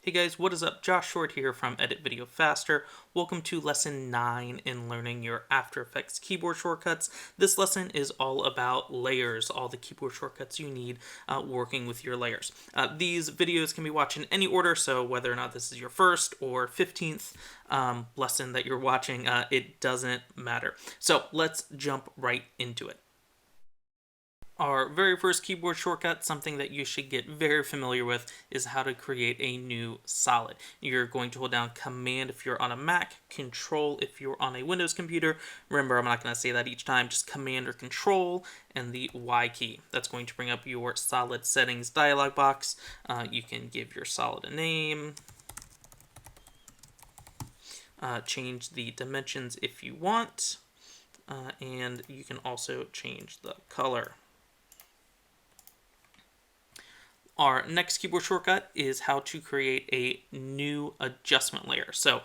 Hey guys, what is up? Josh Short here from Edit Video Faster. Welcome to lesson 9 in learning your After Effects keyboard shortcuts. This lesson is all about layers, all the keyboard shortcuts you need working with your layers. These videos can be watched in any order, so whether or not this is your first or 15th lesson that you're watching, it doesn't matter. So let's jump right into it. Our very first keyboard shortcut, something that you should get very familiar with, is how to create a new solid. You're going to hold down Command if you're on a Mac, Control if you're on a Windows computer. Remember, I'm not going to say that each time, just Command or Control and the Y key. That's going to bring up your solid settings dialog box. You can give your solid a name, change the dimensions if you want, and you can also change the color. Our next keyboard shortcut is how to create a new adjustment layer. So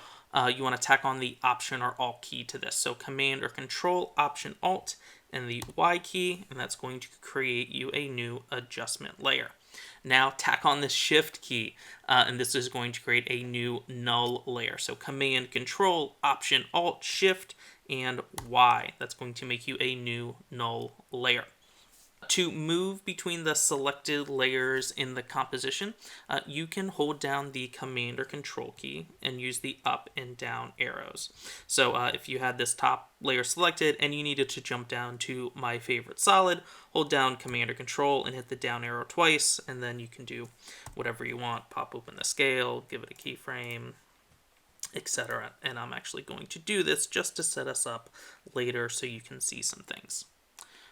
you want to tack on the Option or Alt key to this. So Command or Control, Option, Alt, and the Y key, and that's going to create you a new adjustment layer. Now tack on the Shift key, and this is going to create a new null layer. So Command, Control, Option, Alt, Shift, and Y. That's going to make you a new null layer. To move between the selected layers in the composition, you can hold down the Command or Control key and use the up and down arrows. So if you had this top layer selected and you needed to jump down to my favorite solid, hold down Command or Control and hit the down arrow twice, and then you can do whatever you want. Pop open the scale, give it a keyframe, etc. And I'm actually going to do this just to set us up later so you can see some things.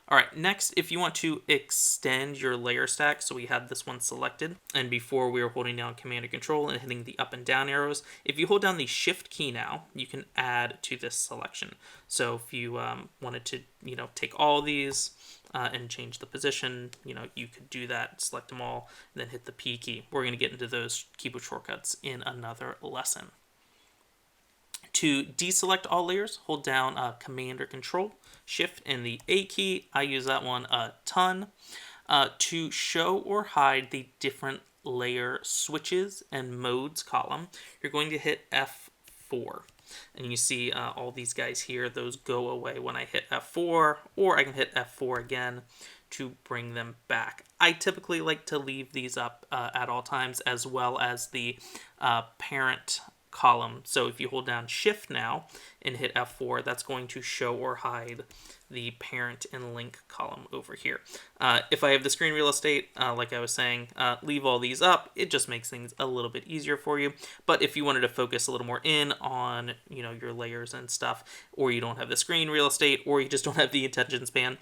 All right, next, if you want to extend your layer stack, so we had this one selected, and before we were holding down Command or Control and hitting the up and down arrows, if you hold down the Shift key now, you can add to this selection. So if you wanted to, take all these and change the position, you could do that, select them all, and then hit the P key. We're going to get into those keyboard shortcuts in another lesson. To deselect all layers, hold down Command or Control, Shift, and the A key. I use that one a ton. To show or hide the different layer switches and modes column, you're going to hit F4. And you see all these guys here, those go away when I hit F4, or I can hit F4 again to bring them back. I typically like to leave these up at all times, as well as the parent column. So if you hold down Shift now and hit F4, that's going to show or hide the parent and link column over here. If I have the screen real estate, like I was saying, leave all these up. It just makes things a little bit easier for you. But if you wanted to focus a little more in on, your layers and stuff, or you don't have the screen real estate, or you just don't have the attention span,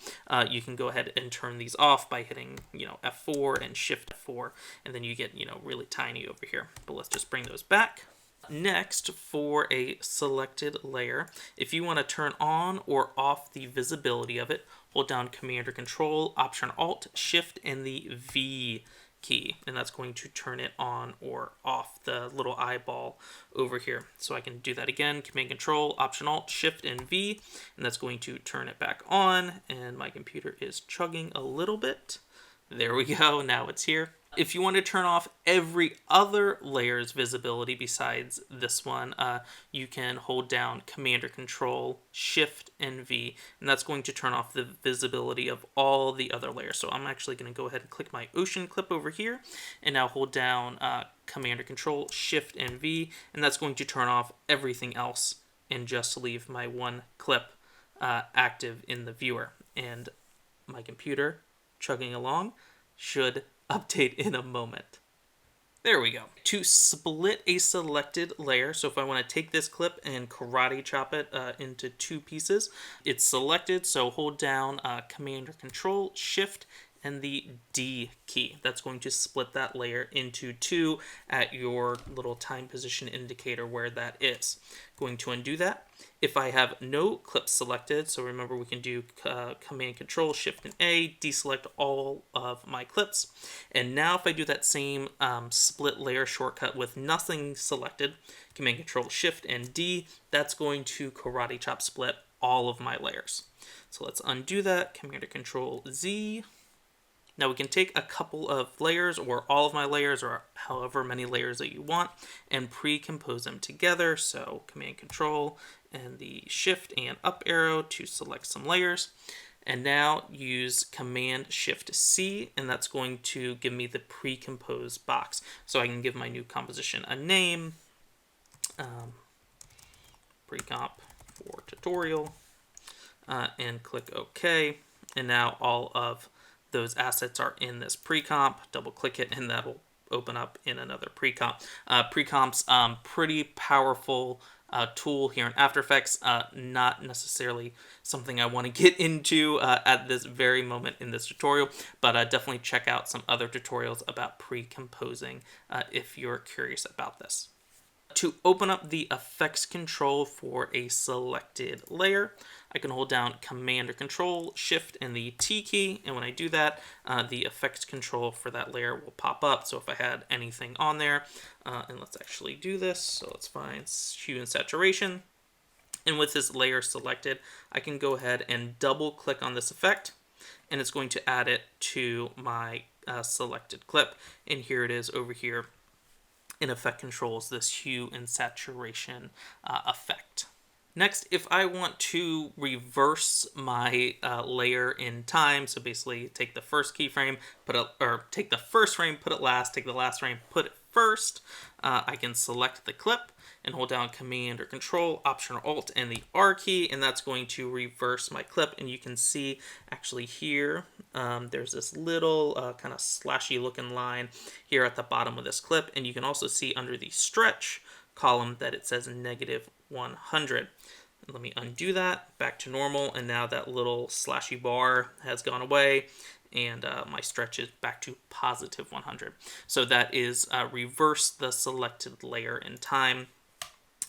you can go ahead and turn these off by hitting, F4 and Shift F4, and then you get, really tiny over here. But let's just bring those back. Next, for a selected layer, if you want to turn on or off the visibility of it, hold down Command or Control, Option, Alt, Shift, and the V key, and that's going to turn it on or off, the little eyeball over here. So I can do that again, Command, Control, Option, Alt, Shift, and V, and that's going to turn it back on, and my computer is chugging a little bit. There we go, now it's here. If you want to turn off every other layer's visibility besides this one, you can hold down Command or Control, Shift, and V, and that's going to turn off the visibility of all the other layers. So I'm actually going to go ahead and click my Ocean clip over here, and now hold down Command or Control, Shift, and V, and that's going to turn off everything else and just leave my one clip active in the viewer. And my computer, chugging along, should update in a moment. There we go. To split a selected layer, so if I want to take this clip and karate chop it into two pieces, it's selected, so hold down Command or Control, Shift, and the D key. That's going to split that layer into two at your little time position indicator where that is. Going to undo that. If I have no clips selected, so remember we can do Command, Control, Shift, and A, deselect all of my clips. And now if I do that same split layer shortcut with nothing selected, Command, Control, Shift, and D, that's going to karate chop split all of my layers. So let's undo that, Command or Control Z, Now we can take a couple of layers or all of my layers or however many layers that you want and pre-compose them together. So Command Control and the Shift and up arrow to select some layers. And now use Command Shift C, and that's going to give me the pre-composed box. So I can give my new composition a name, pre-comp for tutorial, and click OK. And now all of those assets are in this pre-comp. Double click it and that'll open up in another pre-comp. Pre-comp's pretty powerful tool here in After Effects. Not necessarily something I want to get into at this very moment in this tutorial, but definitely check out some other tutorials about pre-composing if you're curious about this. To open up the effects control for a selected layer, I can hold down Command or Control, Shift, and the T key, and when I do that, the effects control for that layer will pop up. So if I had anything on there, and let's actually do this, so let's find hue and saturation, and with this layer selected, I can go ahead and double click on this effect, and it's going to add it to my selected clip, and here it is over here. In effect controls this hue and saturation effect. Next, if I want to reverse my layer in time, so basically take the first keyframe, take the first frame, put it last, take the last frame, put it first, I can select the clip and hold down Command or Control, Option or Alt, and the R key, and that's going to reverse my clip. And you can see actually here, there's this little kind of slashy looking line here at the bottom of this clip, and you can also see under the stretch column that it says -100. Let me undo that, back to normal, and now that little slashy bar has gone away, and my stretch is back to +100. So that is reverse the selected layer in time.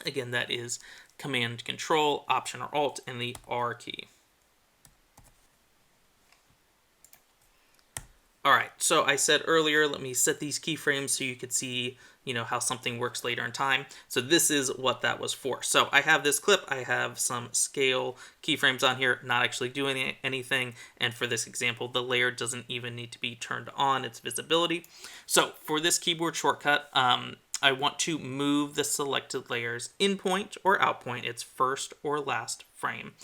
Again, that is Command Control, Option or Alt, and the R key. All right, so I said earlier, let me set these keyframes so you could see, how something works later in time. So this is what that was for. So I have this clip, I have some scale keyframes on here, not actually doing anything. And for this example, the layer doesn't even need to be turned on, its visibility. So for this keyboard shortcut, I want to move the selected layer's in point or out point, its first or last frame,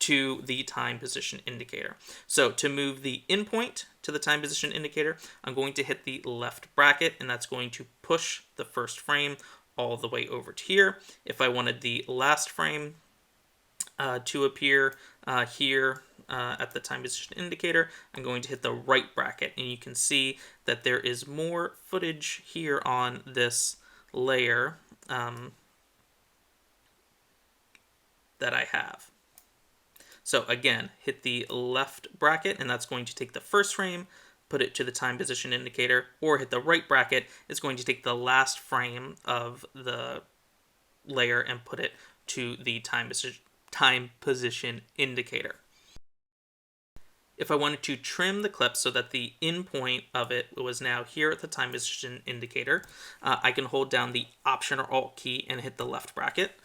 to the time position indicator. So to move the in point to the time position indicator, I'm going to hit the left bracket, and that's going to push the first frame all the way over to here. If I wanted the last frame to appear here at the time position indicator, I'm going to hit the right bracket, and you can see that there is more footage here on this layer that I have. So again, hit the left bracket, and that's going to take the first frame, put it to the time position indicator, or hit the right bracket, it's going to take the last frame of the layer and put it to the time position indicator. If I wanted to trim the clip so that the in point of it was now here at the time position indicator, I can hold down the Option or Alt key and hit the left bracket.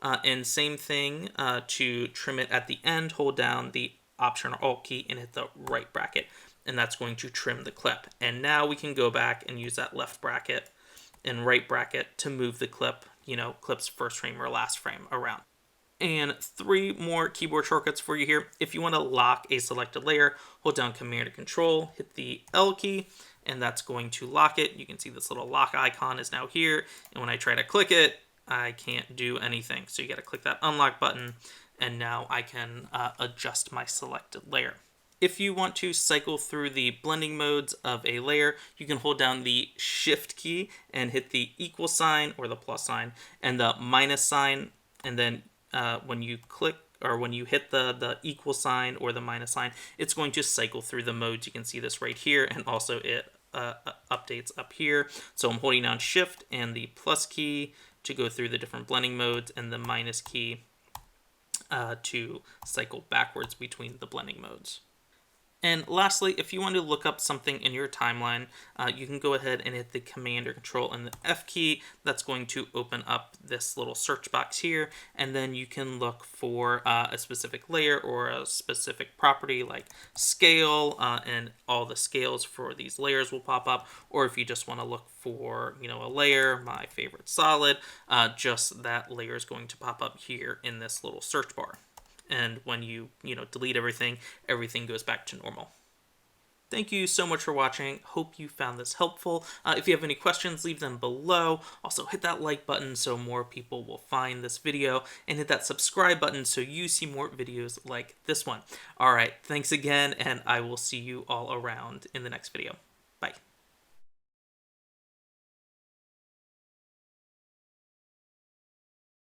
And same thing to trim it at the end, hold down the Option or Alt key and hit the right bracket, and that's going to trim the clip. And now we can go back and use that left bracket and right bracket to move the clip, clip's first frame or last frame around. And 3 more keyboard shortcuts for you here. If you want to lock a selected layer, hold down Command or Control, hit the L key, and that's going to lock it. You can see this little lock icon is now here, and when I try to click it, I can't do anything. So you got to click that unlock button, and now I can adjust my selected layer. If you want to cycle through the blending modes of a layer, you can hold down the Shift key and hit the equal sign or the plus sign and the minus sign, and then when you click or when you hit the equal sign or the minus sign, it's going to cycle through the modes. You can see this right here, and also it updates up here. So I'm holding down Shift and the plus key to go through the different blending modes, and the minus key to cycle backwards between the blending modes. And lastly, if you want to look up something in your timeline, you can go ahead and hit the Command or Control and the F key. That's going to open up this little search box here, and then you can look for a specific layer or a specific property like scale, and all the scales for these layers will pop up. Or if you just want to look for, a layer, my favorite solid, just that layer is going to pop up here in this little search bar. And when you delete everything, everything goes back to normal. Thank you so much for watching. Hope you found this helpful. If you have any questions, leave them below. Also, hit that like button so more people will find this video, and hit that subscribe button so you see more videos like this one. All right, thanks again, and I will see you all around in the next video.